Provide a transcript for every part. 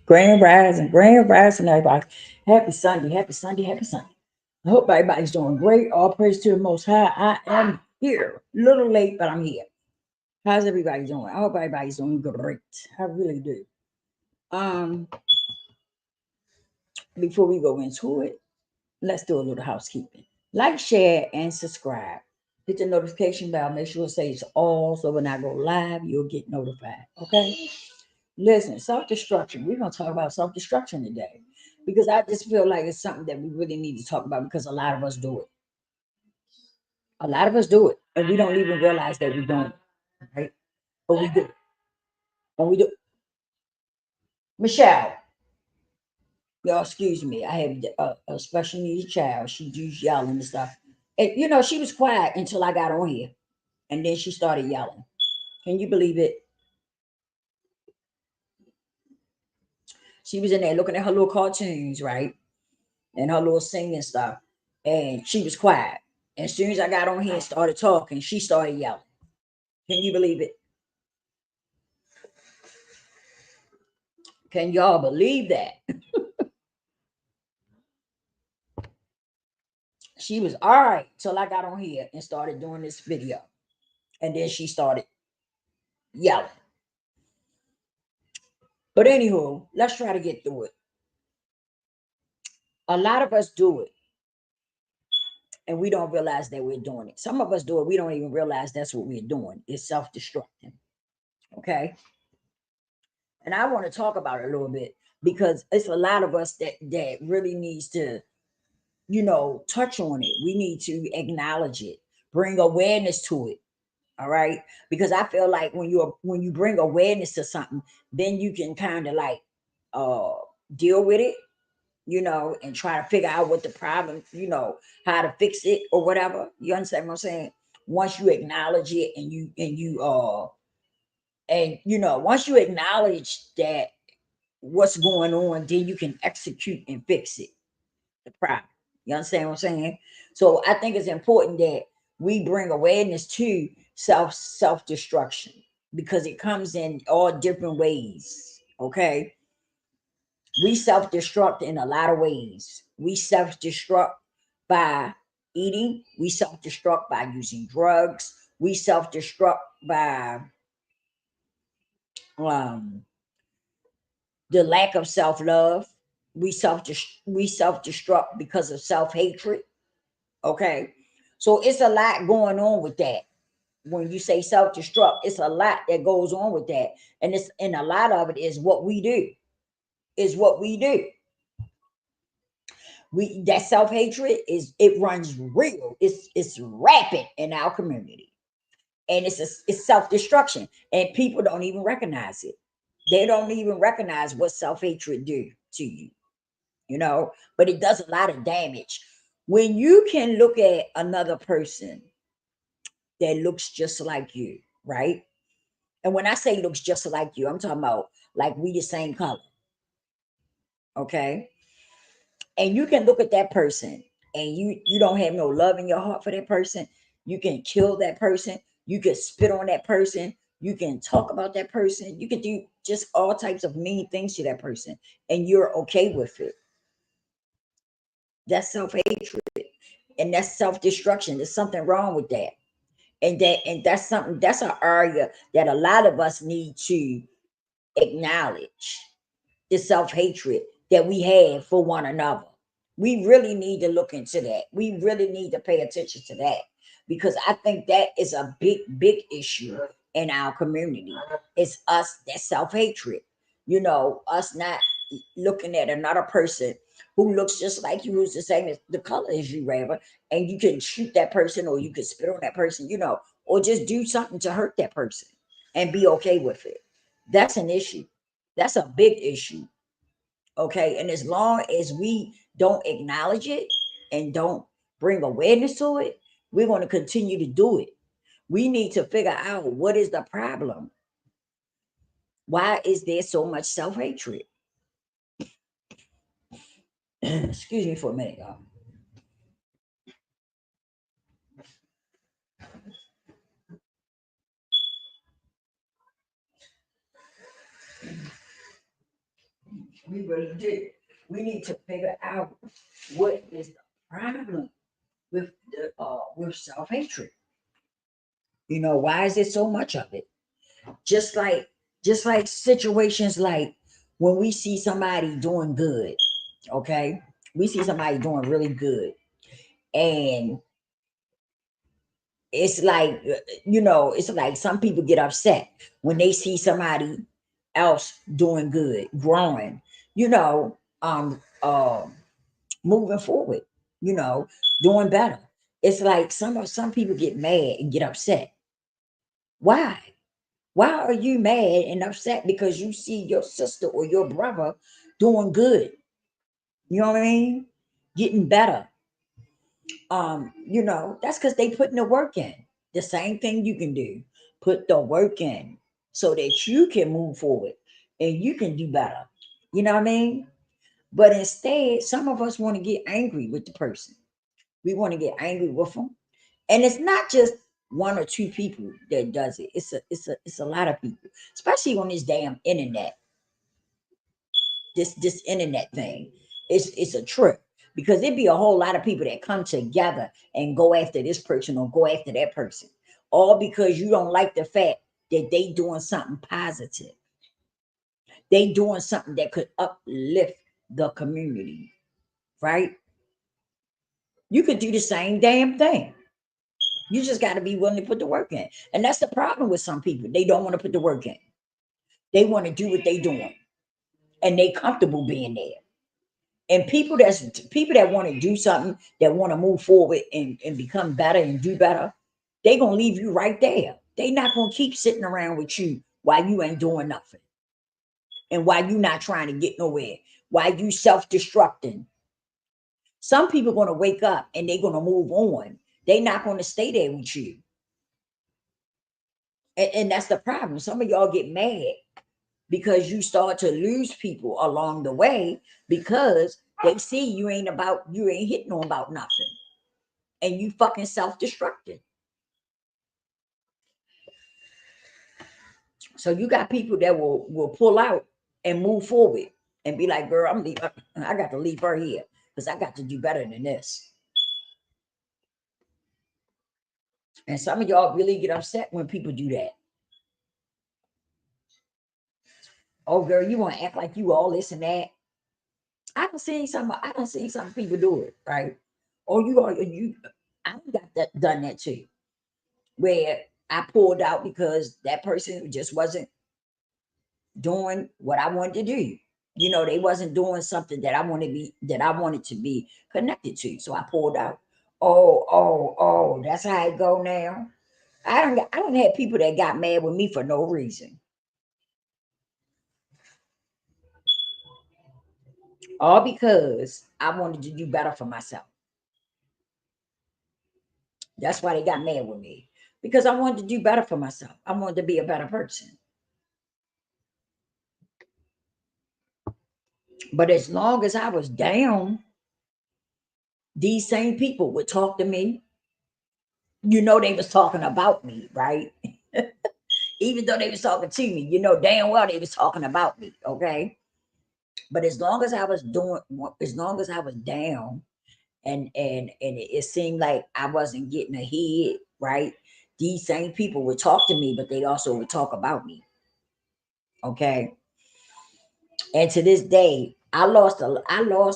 Grand rising, everybody. Happy Sunday, happy Sunday, happy Sunday. I hope everybody's doing great. All praise to the Most High. I am here, a little late, but I'm here. How's everybody doing? I hope everybody's doing great. I really do. Um, Before we go into it, let's do a little housekeeping. Like, share, and subscribe. Hit the notification bell. Make sure it says all, so when I go live, you'll get notified. Okay. Listen, self destruction. We're gonna talk about self destruction today because I just feel like it's something that we really need to talk about because a lot of us do it. A lot of us do it, and we don't even realize that we're doing it, right? But we do. And we do. Michelle, y'all, excuse me. I have a special needs child. She just yelling and stuff. And she was quiet until I got on here, and then she started yelling. Can you believe it? She was in there looking at her little cartoons, right? And her little singing stuff. And she was quiet. As soon as I got on here and started talking, she started yelling. Can you believe it? Can y'all believe that? She was all right till I got on here and started doing this video. And then she started yelling. But anywho, let's try to get through it. A lot of us do it and we don't realize that we're doing it. Some of us do it, we don't even realize that's what we're doing. It's self-destructing. Okay. And I want to talk about it a little bit because it's a lot of us that really needs to, touch on it. We need to acknowledge it, bring awareness to it. All right. Because I feel like when you bring awareness to something, then you can kind of like uh deal with it, and try to figure out what the problem, how to fix it or whatever. You understand what I'm saying? Once you acknowledge it and once you acknowledge that what's going on, then you can execute and fix it, the problem. You understand what I'm saying? So I think it's important that we bring awareness to self destruction because it comes in all different ways. Okay. We self-destruct in a lot of ways. We self-destruct by eating, we self-destruct by using drugs, we self-destruct by um the lack of self-love. We self-destruct because of self-hatred. Okay. So it's a lot going on with that. When you say self-destruct, it's a lot that goes on with that. And a lot of it is what we do. Is what we do. That self-hatred it runs real. It's rapid in our community. And it's self-destruction. And people don't even recognize it. They don't even recognize what self-hatred do to you, but it does a lot of damage. When you can look at another person that looks just like you, right? And when I say looks just like you, I'm talking about like we the same color. Okay. And you can look at that person and you don't have no love in your heart for that person. You can kill that person. You can spit on that person. You can talk about that person. You can do just all types of mean things to that person, and you're okay with it. That's self-hatred, and that's self-destruction. There's something wrong with that. And that's something, that's an area that a lot of us need to acknowledge, the self-hatred that we have for one another. We really need to look into that. We really need to pay attention to that because I think that is a big issue in our community. It's us, that self-hatred. Us not looking at another person who looks just like you, who's the same as the color as you, rather, and you can shoot that person or you can spit on that person, or just do something to hurt that person and be okay with it. That's an issue. That's a big issue. Okay. And as long as we don't acknowledge it and don't bring awareness to it, we're going to continue to do it. We need to figure out what is the problem. Why is there so much self-hatred? Excuse me for a minute, y'all. We really do. We need to figure out what is the problem with self hatred. Why is there so much of it? Just like situations like when we see somebody doing good, okay? We see somebody doing really good, and it's like it's like some people get upset when they see somebody else doing good, growing, you know, moving forward, you know, doing better. It's like some people get mad and get upset. Why? Why are you mad and upset because you see your sister or your brother doing good? You know what I mean? Getting better. That's because they putting the work in. The same thing you can do. Put the work in so that you can move forward and you can do better. You know what I mean? But instead, some of us want to get angry with the person. We want to get angry with them. And it's not just one or two people that does it. It's a lot of people, especially on this damn internet. This internet thing. It's a trip because it'd be a whole lot of people that come together and go after this person or go after that person. All because you don't like the fact that they doing something positive. They doing something that could uplift the community, right? You could do the same damn thing. You just got to be willing to put the work in. And that's the problem with some people. They don't want to put the work in. They want to do what they doing. And they comfortable being there. And people that want to do something, that want to move forward and become better and do better, they gonna leave you right there. They not gonna keep sitting around with you while you ain't doing nothing. And while you not trying to get nowhere, while you self-destructing. Some people gonna wake up and they gonna move on. They not gonna stay there with you. And that's the problem. Some of y'all get mad because you start to lose people along the way because they see you ain't hitting on about nothing, and you fucking self-destructed. So you got people that will pull out and move forward and be like, girl, I got to leave her here because I got to do better than this. And some of y'all really get upset when people do that. Oh girl, you want to act like you all this and that. I don't see some people do it, right? Or I got that done that too. Where I pulled out because that person just wasn't doing what I wanted to do. They wasn't doing something that I wanted to be connected to. So I pulled out. Oh, that's how it go now. I don't have people that got mad with me for no reason. All because I wanted to do better for myself. That's why they got mad with me. Because I wanted to do better for myself. I wanted to be a better person. But as long as I was down, these same people would talk to me. They was talking about me, right? Even though they was talking to me, damn well they was talking about me, okay? But as long as I was down, and it seemed like I wasn't getting ahead, right? These same people would talk to me, but they also would talk about me, okay? And to this day, I lost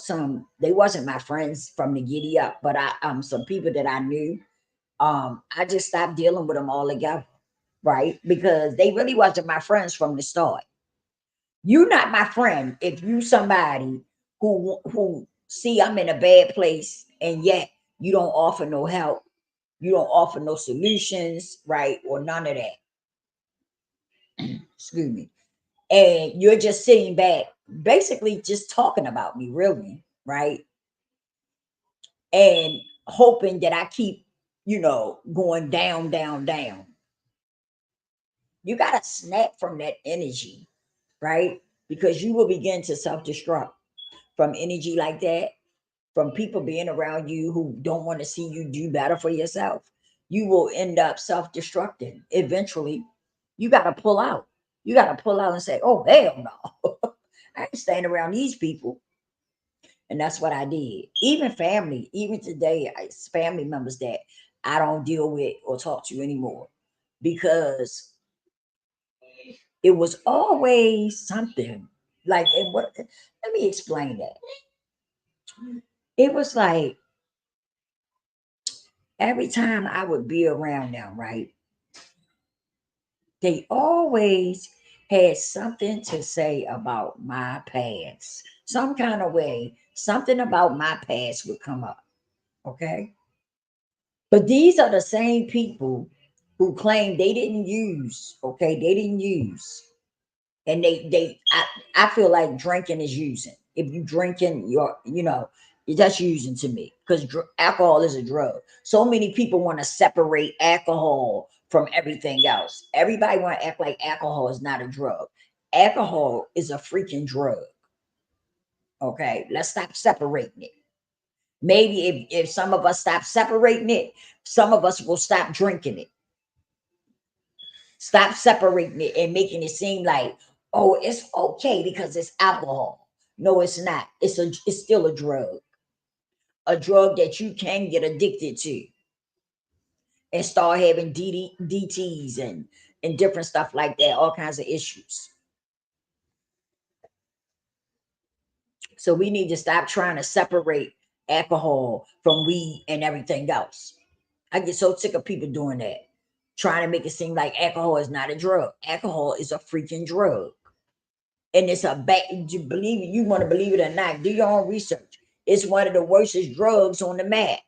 some. They wasn't my friends from the giddy up, but I some people that I knew. I just stopped dealing with them altogether, right? Because they really wasn't my friends from the start. You not my friend if you somebody who see I'm in a bad place and yet you don't offer no help, you don't offer no solutions, right? Or none of that. Excuse me. And you're just sitting back, basically just talking about me, really, right? And hoping that I keep, going down, down, down. You got to snap from that energy, right? Because you will begin to self destruct from energy like that, from people being around you who don't want to see you do better for yourself. You will end up self destructing eventually. You got to pull out. You got to pull out and say, oh, hell no. I ain't staying around these people. And that's what I did. Even family, even today, it's family members that I don't deal with or talk to anymore because it was always something like, and what, let me explain that. It was like every time I would be around them, right? They always had something to say about my past. Some kind of way, something about my past would come up. Okay. But these are the same people who claim they didn't use, okay, they didn't use. And I feel like drinking is using. If you drinking, that's using to me because alcohol is a drug. So many people want to separate alcohol from everything else. Everybody want to act like alcohol is not a drug. Alcohol is a freaking drug. Okay, let's stop separating it. Maybe if some of us stop separating it, some of us will stop drinking it. Stop separating it and making it seem like, oh, it's okay because it's alcohol. No, it's not. It's still a drug that you can get addicted to and start having DTs and different stuff like that, all kinds of issues. So we need to stop trying to separate alcohol from weed and everything else. I get so sick of people doing that, trying to make it seem like alcohol is not a drug. Alcohol is a freaking drug. And it's a bad, you believe it, you want to believe it or not, do your own research. It's one of the worstest drugs on the map.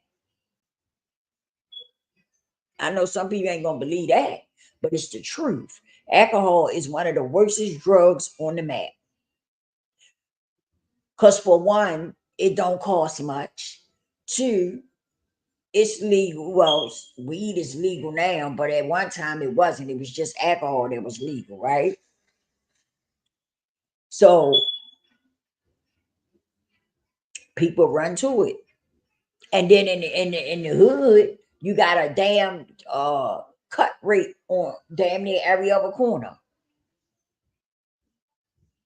I know some people ain't gonna believe that, but it's the truth. Alcohol is one of the worstest drugs on the map. Because for one, it don't cost much. Two, it's legal. Well, weed is legal now, but at one time it wasn't. It was just alcohol that was legal, right? So people run to it. And then in the hood, you got a damn cut rate on damn near every other corner.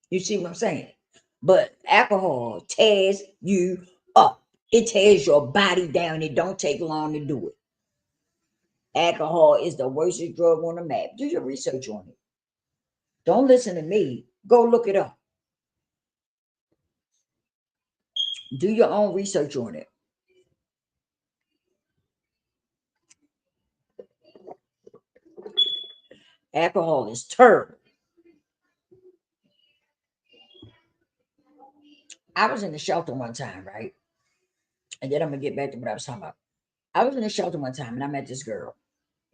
You see what I'm saying? But alcohol tears you up. It tears your body down. It don't take long to do it. Alcohol is the worst drug on the map. Do your research on it. Don't listen to me. Go look it up. Do your own research on it. Alcohol is terrible. I was in the shelter one time, right? And then I'm gonna get back to what I was talking about. I was in the shelter one time and I met this girl,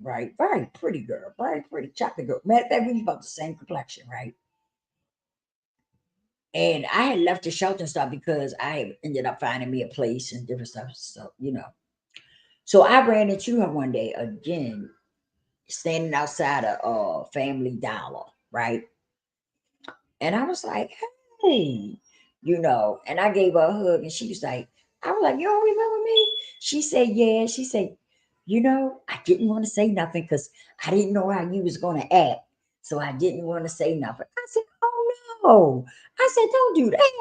right? Very pretty girl, very pretty chocolate girl. Matter of fact, we was about the same complexion, right? And I had left the shelter and stuff because I ended up finding me a place and different stuff. So. So I ran into her one day again, standing outside a Family Dollar, right? And I was like, hey, and I gave her a hug and she was like, I was like, you don't remember me? She said, yeah. She said, I didn't want to say nothing because I didn't know how you was going to act. So I didn't want to say nothing. I said, oh no. I said, don't do that.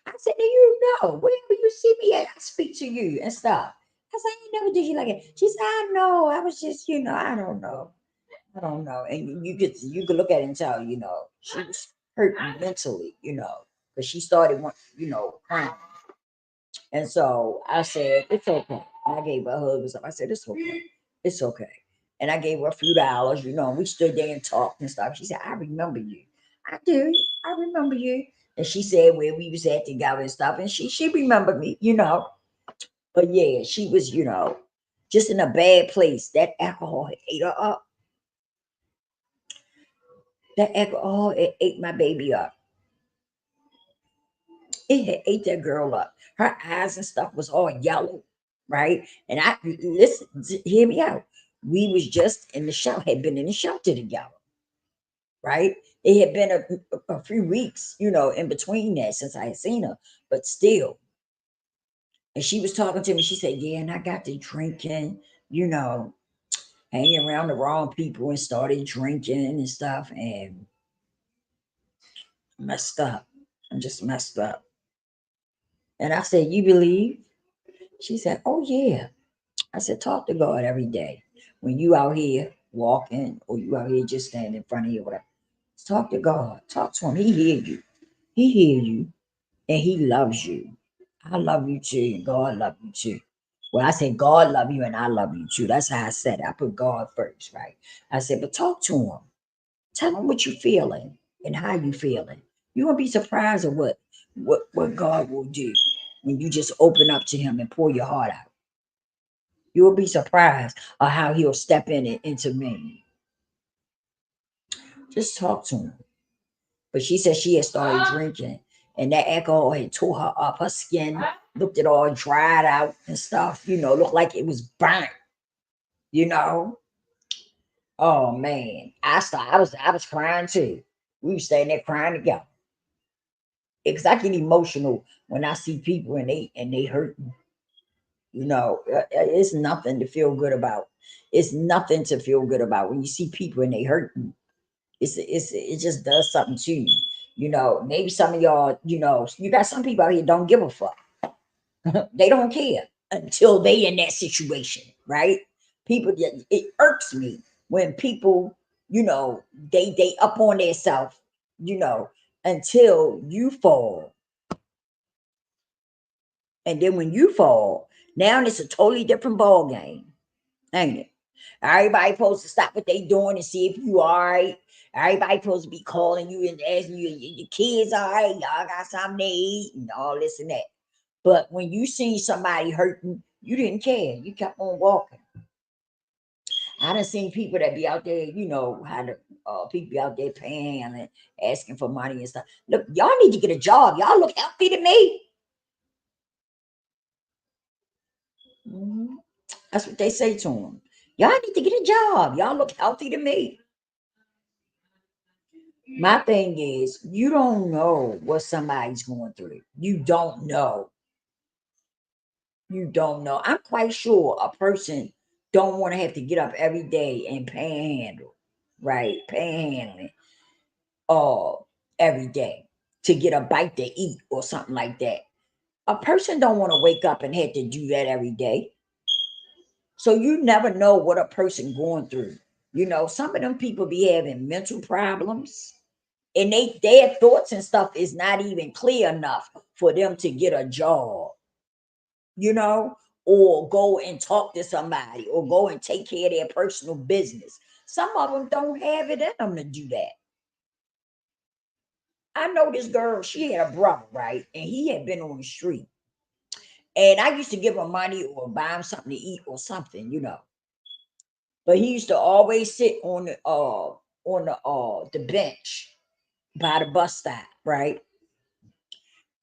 I said, do you know? Whenever you see me at, I speak to you and stuff. I said, I ain't never did you like it. She said, I know. I was just, I don't know. I don't know. And you could look at it and tell, she was hurt mentally, because she started crying. And so I said, it's okay. And I gave her a hug and stuff. I said, it's okay. It's okay. And I gave her a few dollars, and we stood there and talked and stuff. She said, I remember you. I do. I remember you. And she said where we was at together and stuff. And she remembered me. But yeah, she was, just in a bad place. That alcohol had ate her up. That alcohol it ate my baby up. It had ate that girl up. Her eyes and stuff was all yellow, right? And I listen, hear me out. We was just in the shelter, had been in the shelter together, right? It had been a few weeks, in between that since I had seen her, but still. And she was talking to me. She said, "Yeah, and I got to drinking, you know, hanging around the wrong people and started drinking and stuff." And Messed up. I'm just messed up. And I said, you believe? She said, oh yeah. I said, talk to God every day. When you out here walking or you out here just standing in front of you, whatever, talk to God. Talk to him. He hear you. He hear you and he loves you. I love you too, and God love you too. Well, I said God love you and I love you too. That's how I said it. I put God first, right? I said, but talk to him. Tell him what you feeling and how you feeling. You won't be surprised at what God will do when you just open up to him and pour your heart out. You will be surprised at how he'll step in and intervene. Just talk to him. But she said she had started drinking, and that alcohol had tore her up. Her skin looked it all dried out and stuff. Looked like it was burnt. You know. Oh man, I was crying too. We were standing there crying together. Because I get emotional when I see people and they hurting. It's nothing to feel good about. It's nothing to feel good about when you see people and they hurting. It just does something to you. Maybe some of y'all, you got some people out here don't give a fuck. They don't care until they in that situation, right? People, it irks me when people, they up on themselves, you know, until you fall, and then when you fall, now it's a totally different ball game, ain't it? Everybody supposed to stop what they doing and see if you all right. Everybody supposed to be calling you and asking you, your kids all right, y'all got something to eat and all this and that. But when you see somebody hurting, you didn't care. You kept on walking. I done seen people that be out there, how the people be out there panhandling, asking for money and stuff. Look, y'all need to get a job. Y'all look healthy to me. Mhm. That's what they say to them. Y'all need to get a job. Y'all look healthy to me. My thing is, you don't know what somebody's going through. You don't know. You don't know. I'm quite sure a person don't want to have to get up every day and panhandle, right? Panhandling uh every day to get a bite to eat or something like that. A person don't want to wake up and have to do that every day. So you never know what a person going through. Some of them people be having mental problems and their thoughts and stuff is not even clear enough for them to get a job, you know, or go and talk to somebody or go and take care of their personal business. Some of them don't have it in them to do that. I know this girl, she had a brother, right? And he had been on the street. And I used to give him money or buy him something to eat or something, But he used to always sit on the bench by the bus stop, right?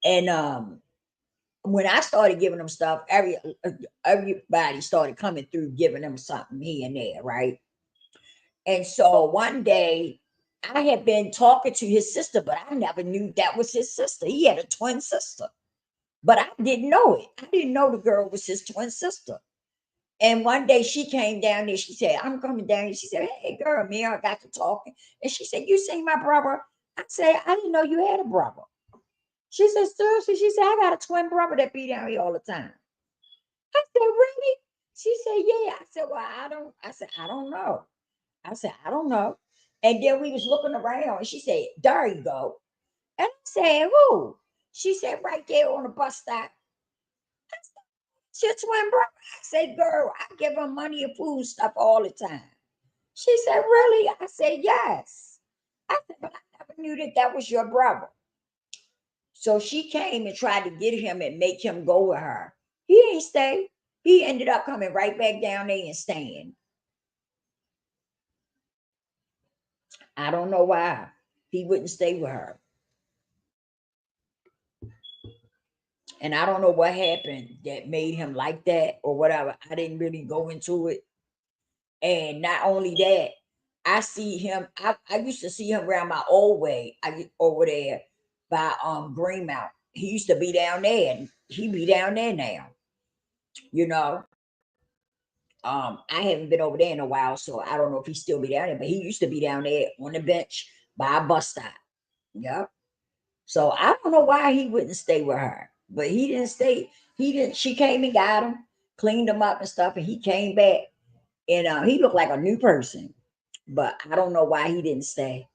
And when I started giving them stuff, everybody started coming through giving them something here and there, right? And so one day I had been talking to his sister, but I never knew that was his sister. He had a twin sister, but I didn't know it. I didn't know the girl was his twin sister. And one day she came down there. She said, I'm coming down here. She said, hey, girl, me and I got to talking. And she said, you seen my brother? I said, I didn't know you had a brother. She said, seriously? She said, I got a twin brother that be down here all the time. I said, really? She said, yeah. I said, well, I don't know. I said, I don't know. And then we was looking around and she said, there you go. And I said, who? She said, right there on the bus stop. I said, it's your twin brother. I said, girl, I give her money and food stuff all the time. She said, really? I said, yes. I said, but I never knew that was your brother. So she came and tried to get him and make him go with her. He ain't stay. He ended up coming right back down there and staying. I don't know why he wouldn't stay with her. And I don't know what happened that made him like that or whatever. I didn't really go into it. And not only that, I see him. I used to see him around my old way. I get over there by Greenmount. He used to be down there, and he be down there now. You know, I haven't been over there in a while, so I don't know if he still be down there. But he used to be down there on the bench by a bus stop. Yep. So I don't know why he wouldn't stay with her, but he didn't stay. He didn't. She came and got him, cleaned him up and stuff, and he came back, and he looked like a new person. But I don't know why he didn't stay.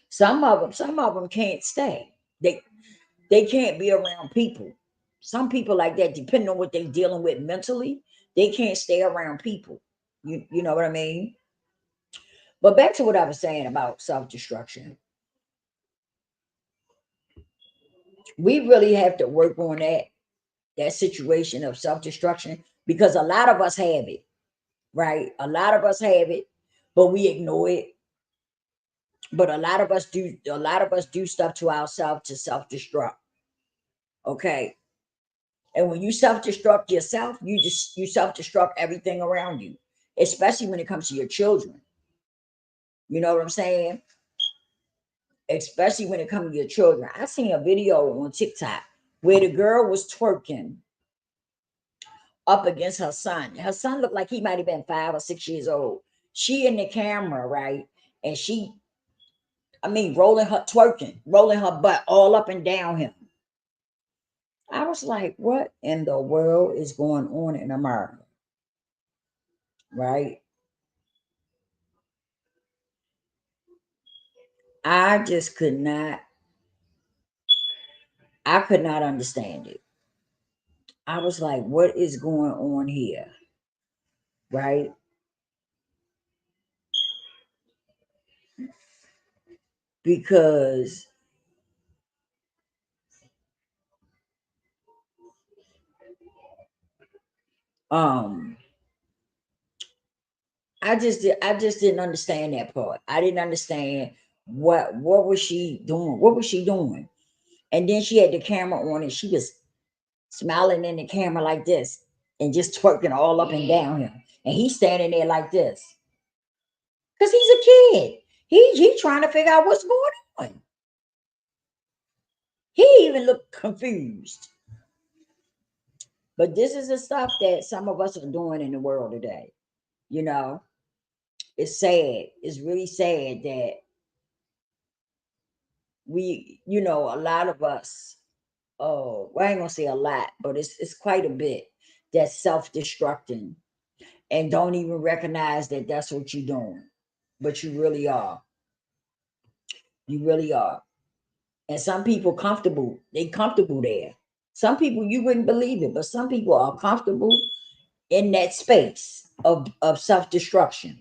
Some of them can't stay. They can't be around people. Some people like that, depending on what they're dealing with mentally, they can't stay around people. You know what I mean? But back to what I was saying about self-destruction. We really have to work on that situation of self-destruction, because a lot of us have it, right? A lot of us have it, but we ignore it. But a lot of us do stuff to ourselves to self-destruct. Okay. And when you self-destruct yourself, you self-destruct everything around you, especially when it comes to your children. You know what I'm saying? Especially when it comes to your children. I seen a video on TikTok where the girl was twerking up against her son. Her son looked like he might have been 5 or 6 years old. She in the camera, right? And rolling her, twerking, rolling her butt all up and down him. I was like, what in the world is going on in America? Right? I just I could not understand it. I was like, what is going on here? Right? Because um I just didn't understand that part. I didn't understand what was she doing? What was she doing? And then she had the camera on and she was smiling in the camera like this and just twerking all up and down him. And he's standing there like this. Because he's a kid. He trying to figure out what's going on. He even looked confused. But this is the stuff that some of us are doing in the world today. You know, it's sad. It's really sad that a lot of us, oh, well, I ain't gonna say a lot, but it's quite a bit that's self-destructing and don't even recognize that that's what you're doing. But you really are. You really are. And some people comfortable, they comfortable there. Some people you wouldn't believe it, but some people are comfortable in that space of self-destruction,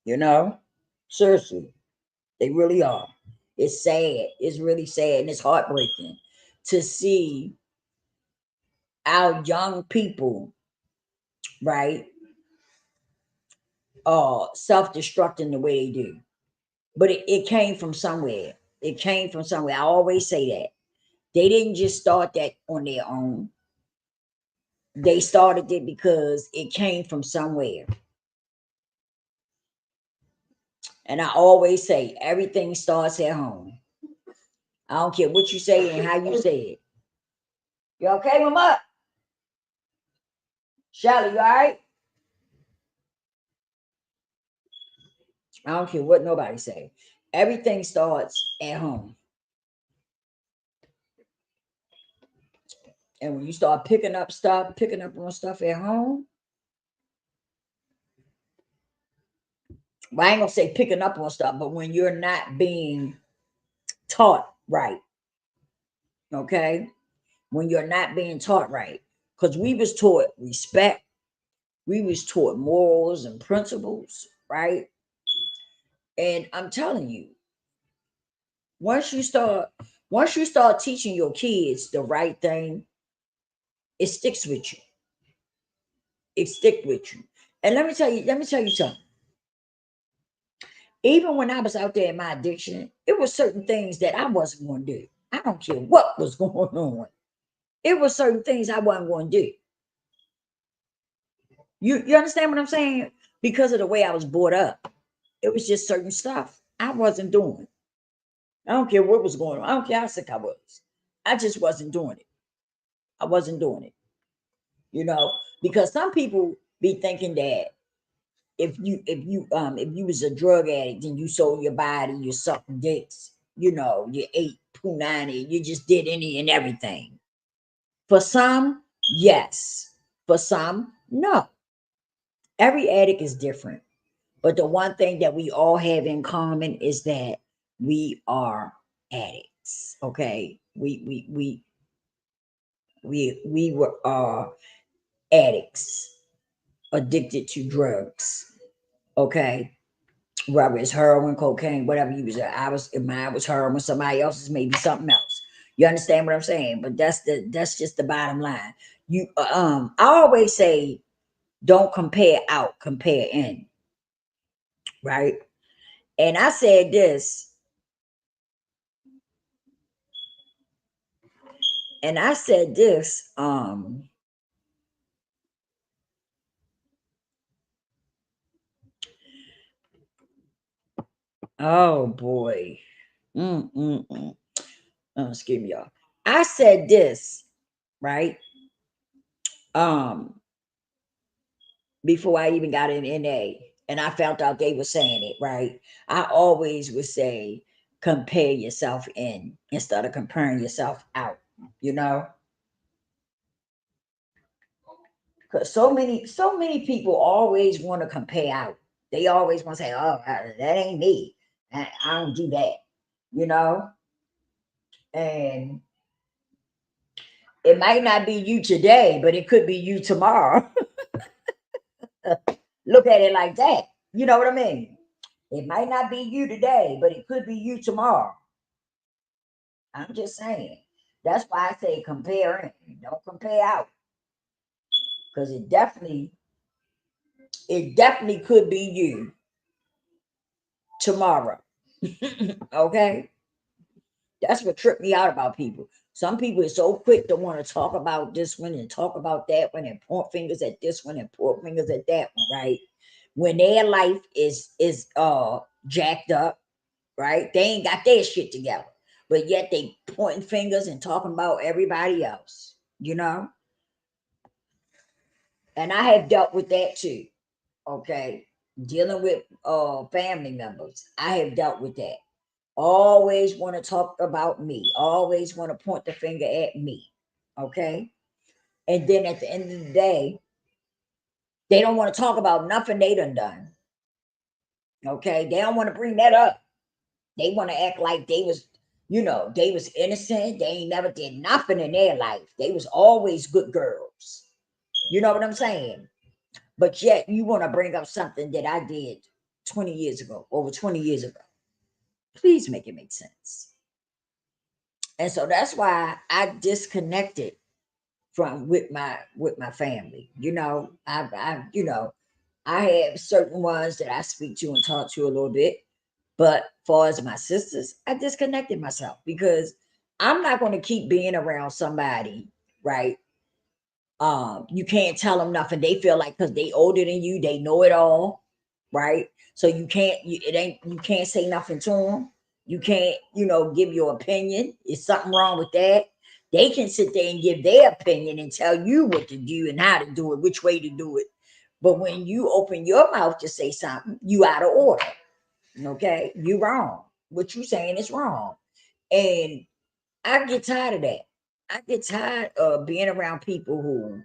you know? Seriously, they really are. It's sad. It's really sad and it's heartbreaking to see our young people, right, self-destructing the way they do. But it came from somewhere. It came from somewhere. I always say that. They didn't just start that on their own. They started it because it came from somewhere. And I always say everything starts at home. I don't care what you say and how you say it. You okay, Mama? Shelly, you all right? I don't care what nobody say. Everything starts at home. And when you start picking up on stuff at home, well, I ain't gonna say picking up on stuff, but when you're not being taught right, okay? When you're not being taught right, because we was taught respect, we was taught morals and principles, right? And I'm telling you, once you start once you start teaching your kids the right thing, it sticks with you. It stick with you. And let me tell you something. Even when I was out there in my addiction, it was certain things that I wasn't going to do. I don't care what was going on. It was certain things I wasn't going to do. You understand what I'm saying? Because of the way I was brought up. It was just certain stuff I wasn't doing. I don't care what was going on. I don't care how sick I was. I just wasn't doing it. I wasn't doing it. Because some people be thinking that if you was a drug addict and you sold your body, you sucked dicks, you ate punani, you just did any and everything. For some, yes. For some, no. Every addict is different. But the one thing that we all have in common is that we are addicts. Okay. We were addicts, addicted to drugs. Okay. Whether it's heroin, cocaine, whatever you was, mine was heroin, somebody else's maybe something else. You understand what I'm saying? But that's just the bottom line. I always say, don't compare out, compare in, right? And I said this, and I said this, oh boy. Mm. Excuse me, y'all. I said this, right? Um, before I even got in NA, and I found out they were saying it, right? I always would say, compare yourself in instead of comparing yourself out, you know? Because so many people always want to compare out. They always want to say, oh, that ain't me. I don't do that, you know? And it might not be you today, but it could be you tomorrow. Look at it like that. You know what I mean? It might not be you today, but it could be you tomorrow. I'm just saying. That's why I say compare in. Don't compare out. Because it definitely could be you tomorrow. Okay? That's what tripped me out about people. Some people are so quick to want to talk about this one and talk about that one and point fingers at this one and point fingers at that one, right? When their life is jacked up, right? They ain't got their shit together. But yet they pointing fingers and talking about everybody else, you know? And I have dealt with that too. Okay. Dealing with family members. I have dealt with that. Always want to talk about me. Always want to point the finger at me. Okay. And then at the end of the day, they don't want to talk about nothing they done. Okay. They don't want to bring that up. They want to act like they was innocent. They ain't never did nothing in their life. They was always good girls. You know what I'm saying? But yet you want to bring up something that I did 20 years ago, over 20 years ago. Please make it make sense. And so that's why I disconnected from with my family. I have certain ones that I speak to and talk to a little bit, but far as my sisters, I disconnected myself because I'm not going to keep being around somebody, right? You can't tell them nothing. They feel like because they older than you, they know it all, right? So you can't say nothing to them. You can't, give your opinion. Is something wrong with that? They can sit there and give their opinion and tell you what to do and how to do it, which way to do it. But when you open your mouth to say something, you out of order. Okay, you wrong. What you saying is wrong. And I get tired of that. I get tired of being around people who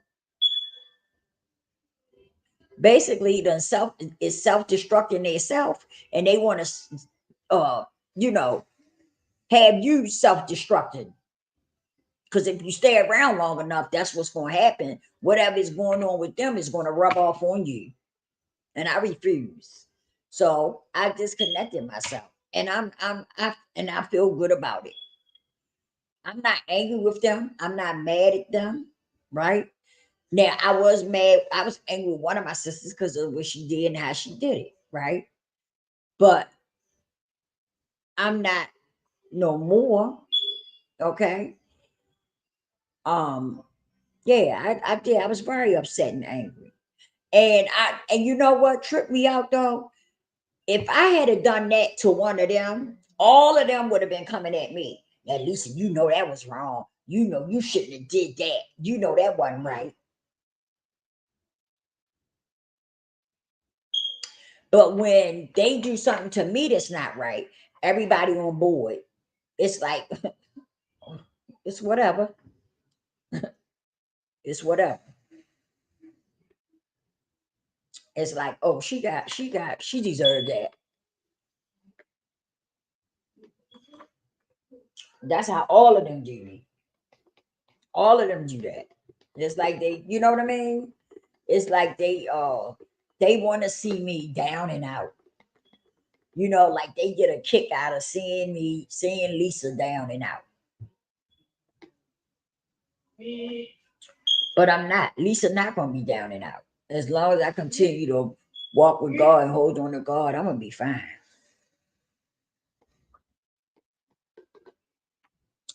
basically done self-destructing themselves, and they want to you know have you self-destructing, because if you stay around long enough, that's what's going to happen. Whatever is going on with them is going to rub off on you, and I refuse. So I disconnected myself, and I feel good about it. I'm not angry with them. I'm not mad at them, right? Now, I was mad. I was angry with one of my sisters because of what she did and how she did it, right? But I'm not no more. Okay. Um, yeah, I did. I was very upset and angry. And you know what tripped me out though? If I had have done that to one of them, all of them would have been coming at me. Now, Lisa, you know that was wrong. You know you shouldn't have did that. You know that wasn't right. But when they do something to me that's not right, everybody on board. It's like it's whatever. It's whatever. It's like, oh, she deserved that. That's how all of them do me. All of them do that. It's like you know what I mean? It's like they want to see me down and out. Like they get a kick out of seeing Lisa down and out. But I'm not. Lisa not gonna be down and out. As long as I continue to walk with God and hold on to God, I'm gonna be fine.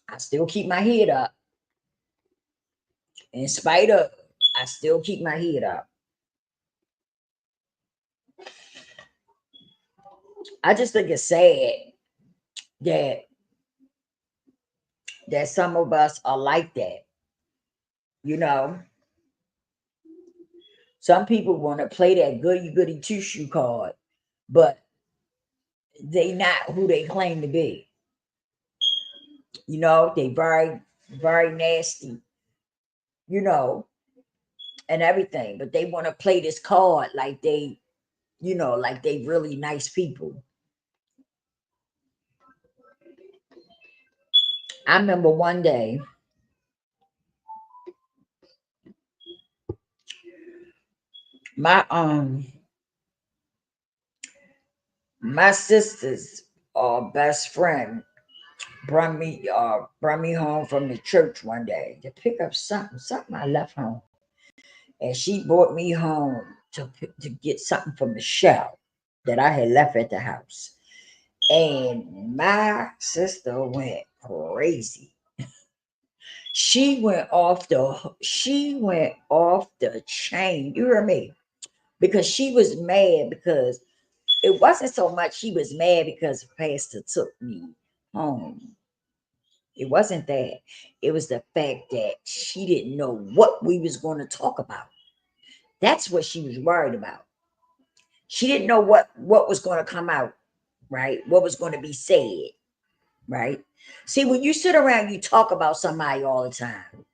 I still keep my head up. In spite of, I still keep my head up. I just think it's sad that some of us are like that. You know, some people want to play that goody goody two shoe card, but they not who they claim to be. They very, very nasty, you know, and everything, but they want to play this card like like they really nice people. I remember one day my my sister's best friend brought me home from the church one day to pick up something I left home, and she brought me home to get something from the shelf that I had left at the house. And my sister went crazy. She went off the chain. You hear me? Because she was mad because it wasn't so much she was mad because Pastor took me home. It wasn't that. It was the fact that she didn't know what we was going to talk about. That's what she was worried about. She didn't know what was going to come out, right? What was going to be said, right? See, when you sit around, you talk about somebody all the time.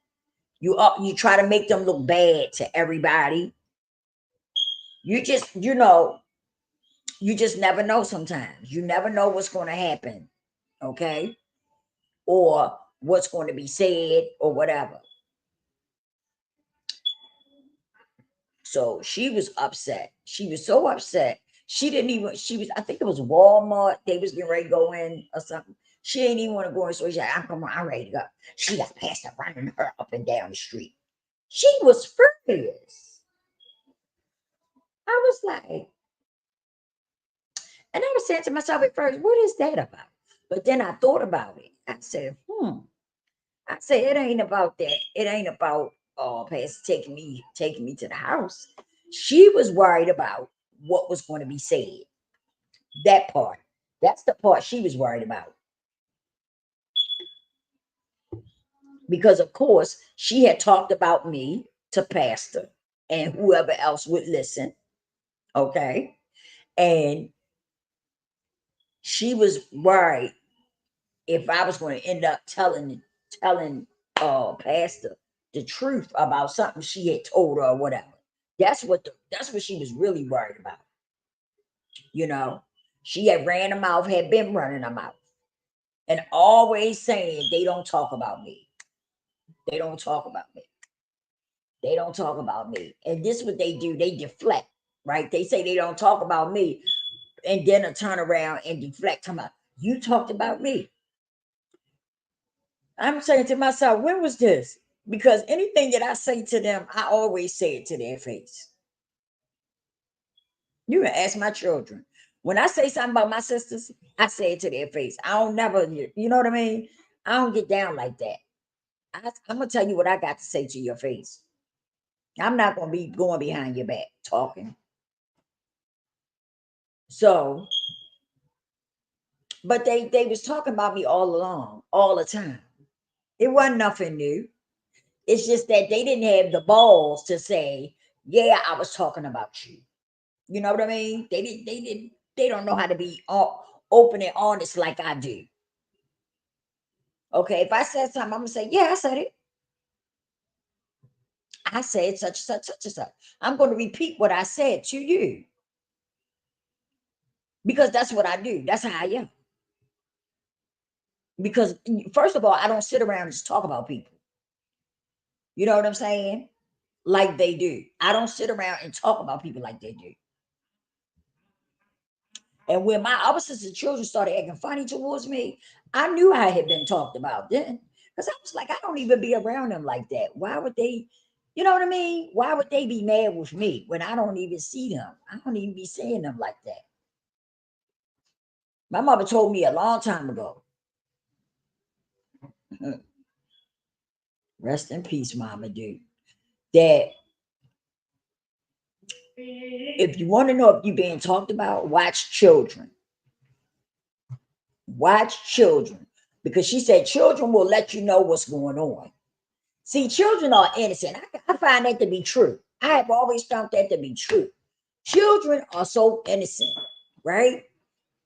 You try to make them look bad to everybody. You just never know sometimes. You never know what's going to happen, okay? Or what's going to be said or whatever. So she was upset. She was so upset. I think it was Walmart. They was getting ready to go in or something. She didn't even want to go in. So she said, I'm ready to go. She got past her running her up and down the street. She was furious. I was like, and I was saying to myself at first, what is that about? But then I thought about it. I said, I said, it ain't about that. It ain't about Pastor taking me to the house. She was worried about what was going to be said. That part. That's the part she was worried about. Because of course she had talked about me to Pastor and whoever else would listen. Okay. And she was worried if I was going to end up telling Pastor the truth about something she had told her or whatever. That's what she was really worried about. You know, she had ran her mouth, had been running her mouth, and always saying they don't talk about me. They don't talk about me. They don't talk about me. And this is what they do. They deflect, right? They say they don't talk about me, and then I turn around and deflect. Come on, you talked about me. I'm saying to myself, when was this? Because anything that I say to them, I always say it to their face. You can ask my children. When I say something about my sisters, I say it to their face. I don't never, you know what I mean? I don't get down like that. I'm gonna tell you what I got to say to your face. I'm not gonna be going behind your back talking. So, but they was talking about me all along, all the time. It wasn't nothing new. It's just that they didn't have the balls to say, yeah, I was talking about you. You know what I mean? They don't know how to be open and honest like I do. Okay, if I said something, I'm gonna say, yeah, I said it. I said such and such, such and such. I'm going to repeat what I said to you because that's what I do. That's how I am. Because first of all, I don't sit around and just talk about people. You know what I'm saying? Like they do. I don't sit around and talk about people like they do. And when my opposites and children started acting funny towards me, I knew I had been talked about then. Because I was like, I don't even be around them like that. Why would they, you know what I mean? Why would they be mad with me when I don't even see them? I don't even be seeing them like that. My mother told me a long time ago, rest in peace, mama, dude, that if you want to know if you're being talked about, watch children. Watch children. Because she said children will let you know what's going on. See, children are innocent. I find that to be true. I have always found that to be true. Children are so innocent, right?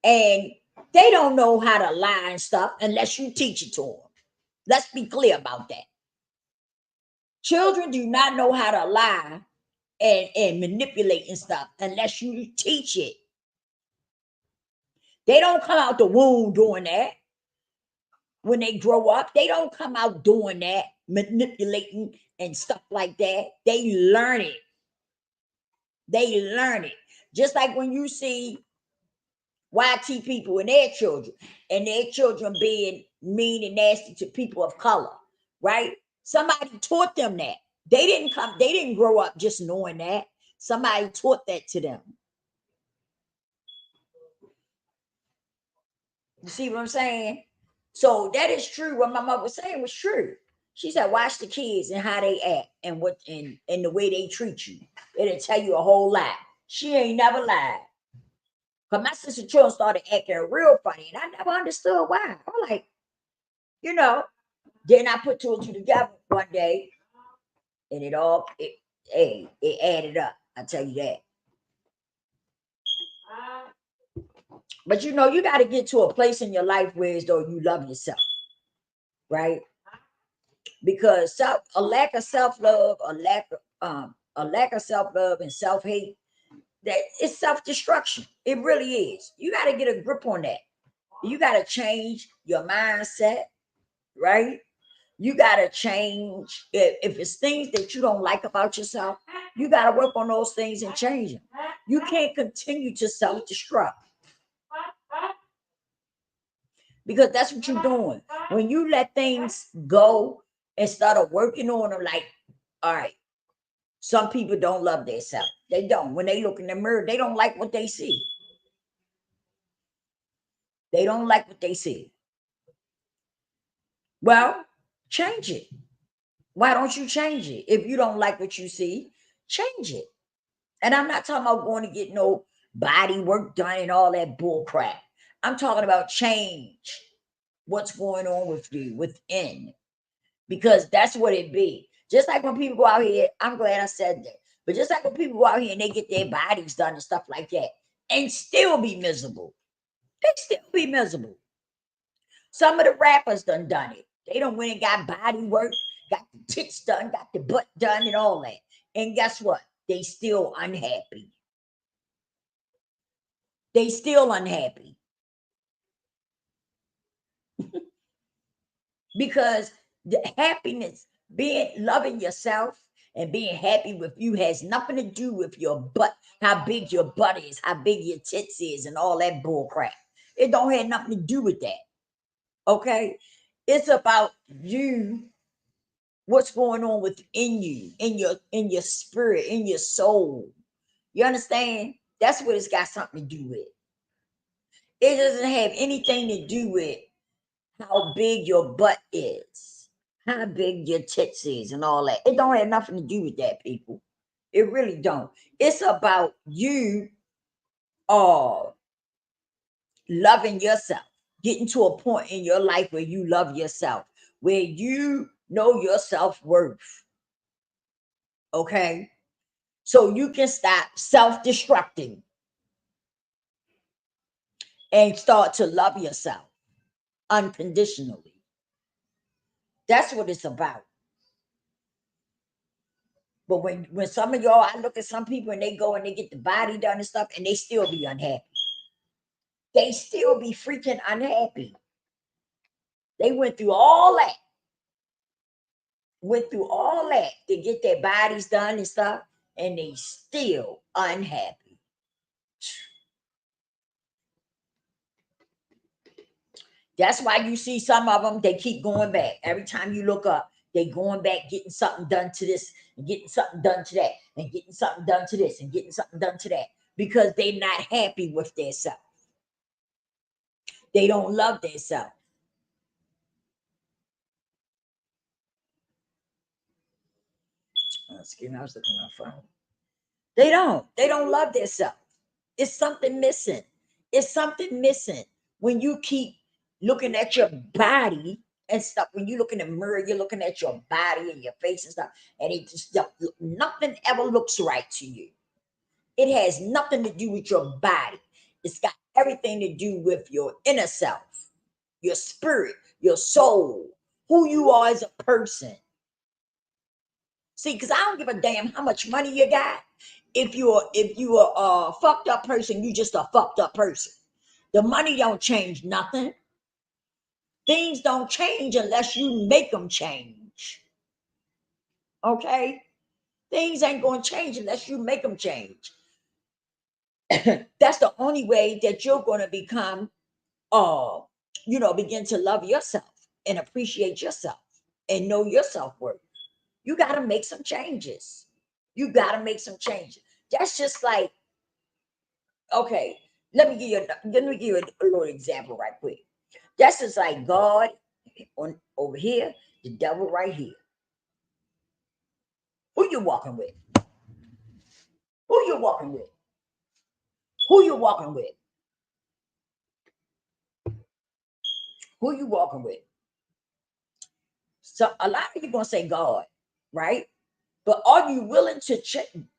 And they don't know how to lie and stuff unless you teach it to them. Let's be clear about that. Children do not know how to lie and manipulate and stuff unless you teach it. They don't come out the womb doing that. When they grow up, they don't come out doing that, manipulating and stuff like that. They learn it. They learn it. Just like when you see YT people and their children being mean and nasty to people of color, right? Somebody taught them that. They didn't grow up just knowing that. Somebody taught that to them. You see what I'm saying? So that is true. What my mother was saying was true. She said, watch the kids and how they act and what and the way they treat you. It'll tell you a whole lot. She ain't never lied. Cause my sister children started acting real funny, and I never understood why. I'm like, you know. Then I put two and two together one day, and it added up. I tell you that. But you know, you got to get to a place in your life where as though you love yourself, right? Because a lack of self love, a lack of self love and self hate, that it's self destruction. It really is. You got to get a grip on that. You got to change your mindset, right? You got to change. If it's things that you don't like about yourself, you got to work on those things and change them. You can't continue to self destruct because that's what you're doing. When you let things go and start working on them, like, all right, some people don't love themselves. They don't. When they look in the mirror, they don't like what they see. They don't like what they see. Well, change it. Why don't you change it? If you don't like what you see, change it. And I'm not talking about going to get no body work done and all that bull crap. I'm talking about change what's going on with you within, because that's what it be. Just like when people go out here, I'm glad I said that. But just like when people go out here and they get their bodies done and stuff like that, and still be miserable, they still be miserable. Some of the rappers done it. They don't went and got body work, got the tits done, got the butt done, and all that. And guess what? They still unhappy. They still unhappy because the happiness, being loving yourself and being happy with you has nothing to do with your butt, how big your butt is, how big your tits is, and all that bull crap. It don't have nothing to do with that. Okay, it's about you. What's going on within you, in your spirit, in your soul. You understand? That's what it's got something to do with. It doesn't have anything to do with how big your butt is, how big your tits is, and all that. It don't have nothing to do with that, people. It really don't. It's about you loving yourself, getting to a point in your life where you love yourself, where you know your self-worth. Okay. so you can stop self-destructing and start to love yourself unconditionally. That's what it's about. But when some of y'all, I look at some people and they go and they get the body done and stuff, and they still be unhappy. They still be freaking unhappy. They went through all that to get their bodies done and stuff, and they still unhappy. That's why you see some of them, they keep going back. Every time you look up, they going back, getting something done to this, and getting something done to that, and getting something done to this, and getting something done to that, because they're not happy with themselves. They don't love themselves. Excuse me, I was looking at my phone. They don't love themselves. It's something missing. It's something missing when you keep looking at your body and stuff. When you look in the mirror, you're looking at your body and your face and stuff, and it just nothing ever looks right to you. It has nothing to do with your body. It's got everything to do with your inner self, your spirit, your soul, who you are as a person. See, because I don't give a damn how much money you got. If you're a fucked up person, you just a fucked up person. The money don't change nothing. Things don't change unless you make them change. Okay? Things ain't going to change unless you make them change. That's the only way that you're going to become, begin to love yourself and appreciate yourself and know your self-worth. You got to make some changes. You got to make some changes. That's just like, okay, let me give you a little example right quick. That's just like God on over here, the devil right here. Who you walking with? Who you walking with? Who you walking with? Who you walking with? So a lot of you gonna say God, right? But are you willing to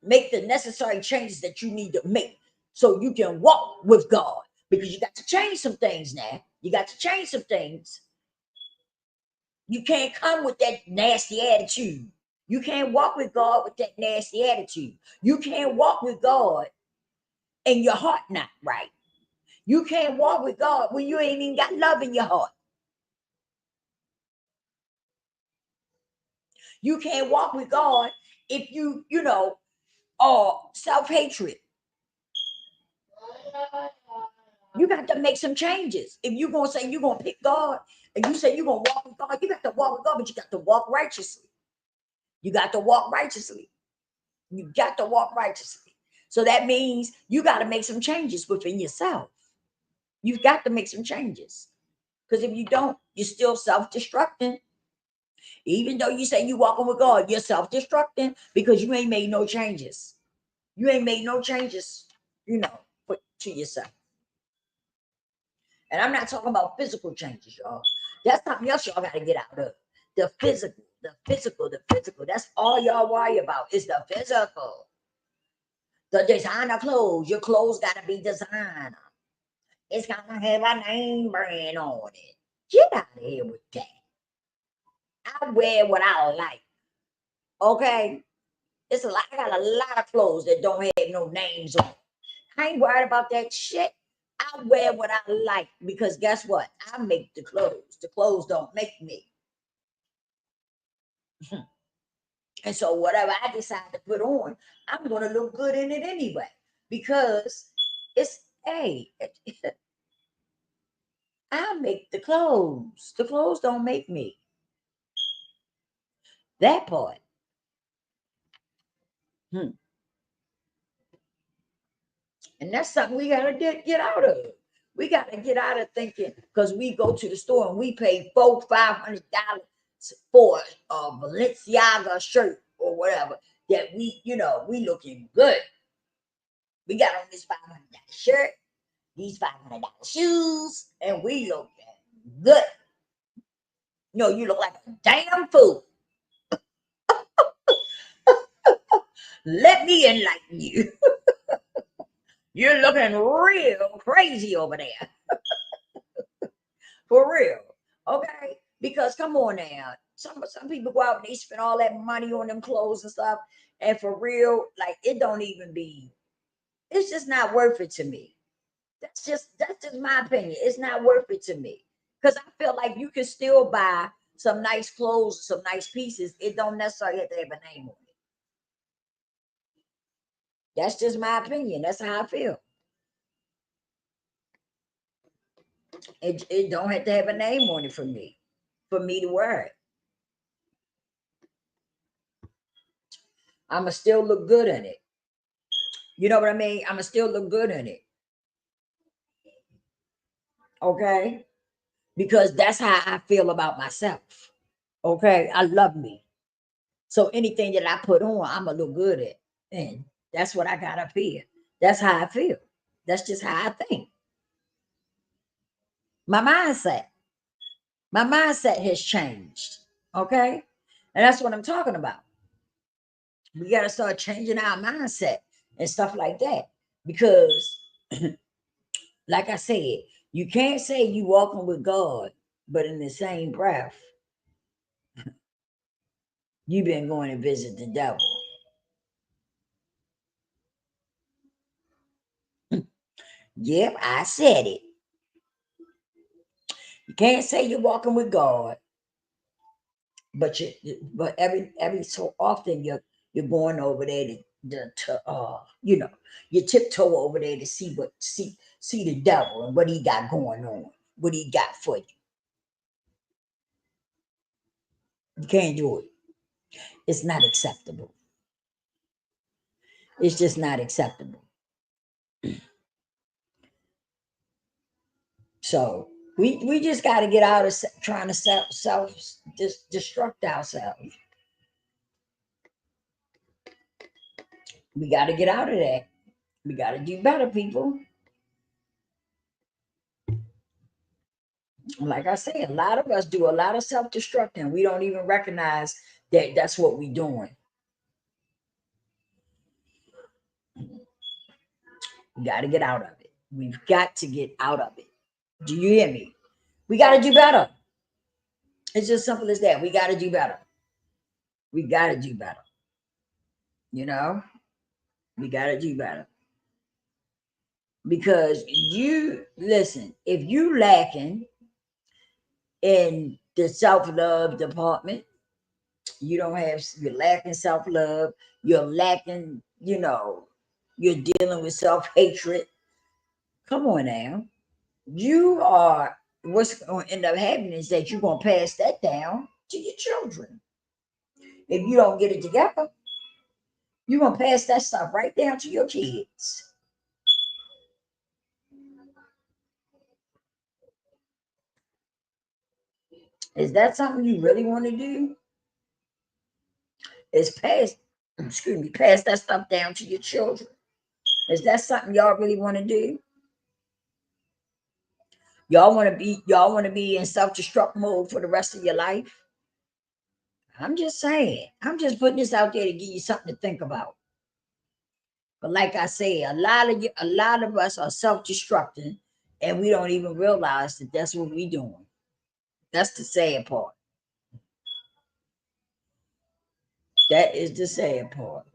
make the necessary changes that you need to make so you can walk with God? Because you got to change some things now. You got to change some things. You can't come with that nasty attitude. You can't walk with God with that nasty attitude. You can't walk with God and your heart not right. You can't walk with God when you ain't even got love in your heart. You can't walk with God if self-hatred. You got to make some changes. If you're going to say you're going to pick God and you say you're going to walk with God, you got to walk with God, but you got to walk righteously. You got to walk righteously. You got to walk righteously. So that means you got to make some changes within yourself. You've got to make some changes. Because if you don't, you're still self-destructing. Even though you say you're walking with God, you're self-destructing because you ain't made no changes. You ain't made no changes, to yourself. And I'm not talking about physical changes, y'all. That's something else y'all got to get out of. The physical, the physical, the physical. That's all y'all worry about is the physical. The designer clothes. Your clothes got to be designer. It's got to have a name brand on it. Get out of here with that. I wear what I like. Okay? I got a lot of clothes that don't have no names on it. I ain't worried about that shit. I wear what I like because guess what? I make the clothes. The clothes don't make me. And so whatever I decide to put on, I'm gonna look good in it anyway. Because it's I make the clothes. The clothes don't make me. That part. Hmm. And that's something we gotta get out of. We gotta get out of thinking because we go to the store and we pay $400-500 for a Balenciaga shirt or whatever that we looking good. We got on this $500 shirt, these $500 shoes, and we looking good. You look like a damn fool. Let me enlighten you. You're looking real crazy over there. For real. Okay? Because come on now. Some people go out and they spend all that money on them clothes and stuff. And for real, like it don't even be, it's just not worth it to me. That's just my opinion. It's not worth it to me. Because I feel like you can still buy some nice clothes, some nice pieces. It don't necessarily have to have a name on it. That's just my opinion. That's how I feel. It don't have to have a name on it for me to wear it. I'ma still look good in it. You know what I mean? I'ma still look good in it. Okay? Because that's how I feel about myself. Okay? I love me. So anything that I put on, I'ma look good at. And that's what I got up here. That's how I feel. That's just how I think. My mindset. My mindset has changed. Okay? And that's what I'm talking about. We got to start changing our mindset and stuff like that. Because, like I said, you can't say you walking with God, but in the same breath, you've been going to visit the devil. Yep, I said it. You can't say you're walking with God, but every so often you're going over there to you tiptoe over there to see the devil and what he got going on, what he got for you. You can't do it. It's not acceptable. It's just not acceptable. So we just got to get out of trying to destruct ourselves. We got to get out of that. We got to do better, people. Like I say, a lot of us do a lot of self-destructing. We don't even recognize that that's what we're doing. We got to get out of it. We've got to get out of it. Do you hear me? We got to do better. It's just simple as that. We got to do better. We got to do better. You know, we got to do better. Because you listen, if you lacking in the self-love department, you're lacking self-love, you're lacking, you're dealing with self-hatred. Come on now. You are what's going to end up happening is that you're going to pass that down to your children. If you don't get it together, you're going to pass that stuff right down to your kids. Is that something you really want to do? Is pass that stuff down to your children? Is that something y'all really want to do? Y'all want to be in self-destruct mode for the rest of your life? I'm just saying. I'm just putting this out there to give you something to think about. But like I say, a lot of us are self-destructing, and we don't even realize that that's what we're doing. That's the sad part. That is the sad part.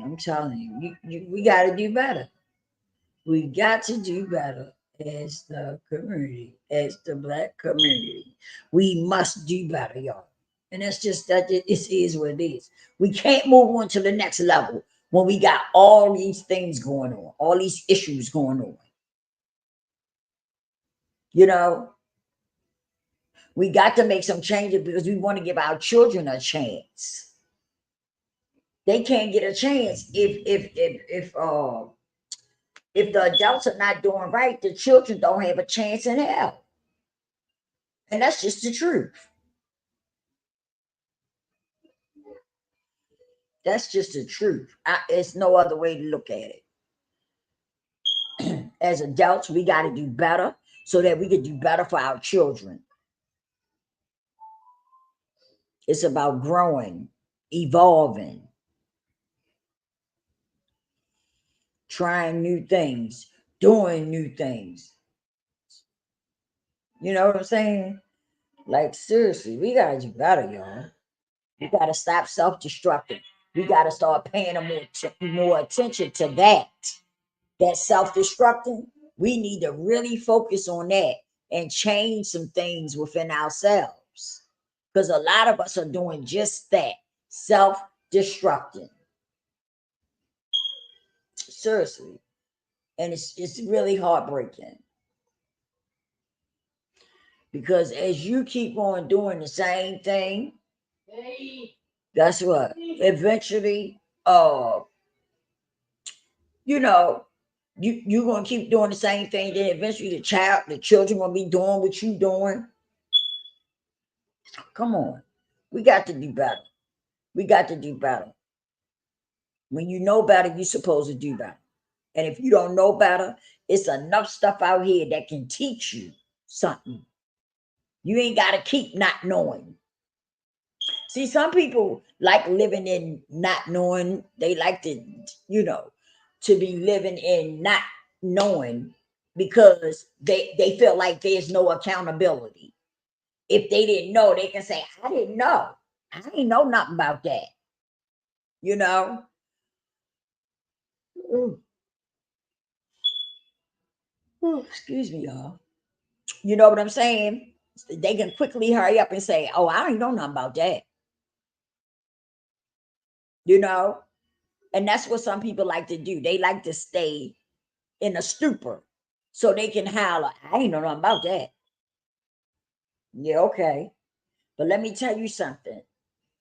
I'm telling we got to do better. We got to do better as the community, as the Black community. We must do better, y'all. And that's just that it is what it is. We can't move on to the next level when we got all these things going on, all these issues going on. You know, we got to make some changes because we want to give our children a chance. They can't get a chance if the adults are not doing right, the children don't have a chance in hell. And that's just the truth. That's just the truth. It's no other way to look at it. As adults, we got to do better so that we can do better for our children. It's about growing, evolving, trying new things, doing new things. You know what I'm saying? Like, seriously, we gotta do better, y'all. We gotta stop self-destructing. We gotta start paying more attention to that. That self-destructing, we need to really focus on that and change some things within ourselves. Because a lot of us are doing just that, self-destructing. Seriously. And it's really heartbreaking. Because as you keep on doing the same thing, guess what? Eventually, you know, you're gonna keep doing the same thing, then eventually the children gonna be doing what you doing. Come on. We got to do better. We got to do better. When you know better, you're supposed to do better. And if you don't know better, it's enough stuff out here that can teach you something. You ain't got to keep not knowing. See, some people like living in not knowing. They like to, to be living in not knowing because they feel like there's no accountability. If they didn't know, they can say, I didn't know. I didn't know nothing about that. You know? Ooh. Ooh, excuse me, y'all. You know what I'm saying? They can quickly hurry up and say, oh, I don't know nothing about that. You know? And that's what some people like to do. They like to stay in a stupor so they can holler, I ain't know nothing about that. Yeah, okay. But let me tell you something.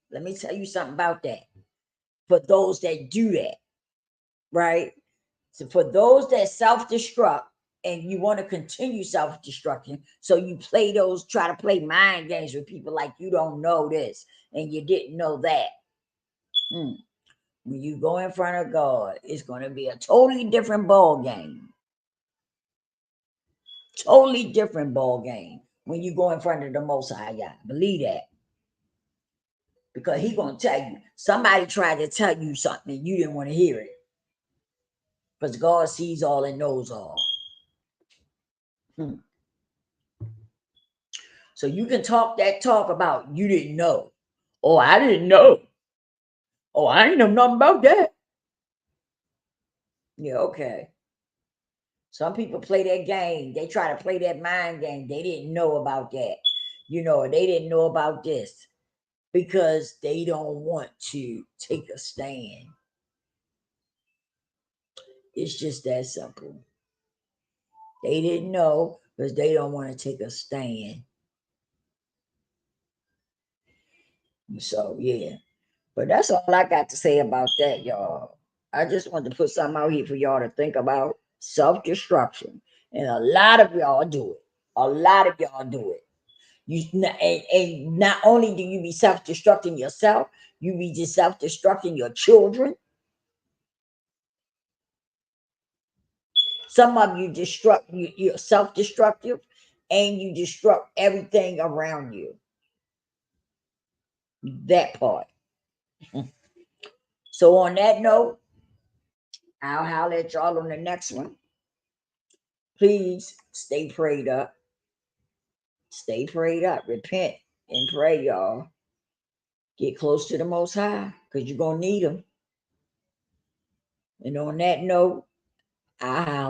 Let me tell you something about that. For those that do that, right? So for those that self-destruct and you want to continue self-destruction, so you try to play mind games with people like you don't know this and you didn't know that. When you go in front of God, it's going to be a totally different ball game. Totally different ball game when you go in front of the Most High God. Believe that. Because He's going to tell you. Somebody tried to tell you something and you didn't want to hear it. Because God sees all and knows all. So you can talk that talk about you didn't know. Oh, I didn't know. Oh, I ain't know nothing about that. Yeah, okay. Some people play that game. They try to play that mind game. They didn't know about that. They didn't know about this because they don't want to take a stand. It's just that simple. They didn't know because they don't want to take a stand. So, yeah. But that's all I got to say about that, y'all. I just wanted to put something out here for y'all to think about. Self-destruction. And a lot of y'all do it. A lot of y'all do it. And not only do you be self-destructing yourself, you be just self-destructing your children. Some of you you're self-destructive and you destruct everything around you. That part. So on that note, I'll holler at y'all on the next one. Please stay prayed up. Stay prayed up. Repent and pray, y'all. Get close to the Most High because you're going to need Him. And on that note, I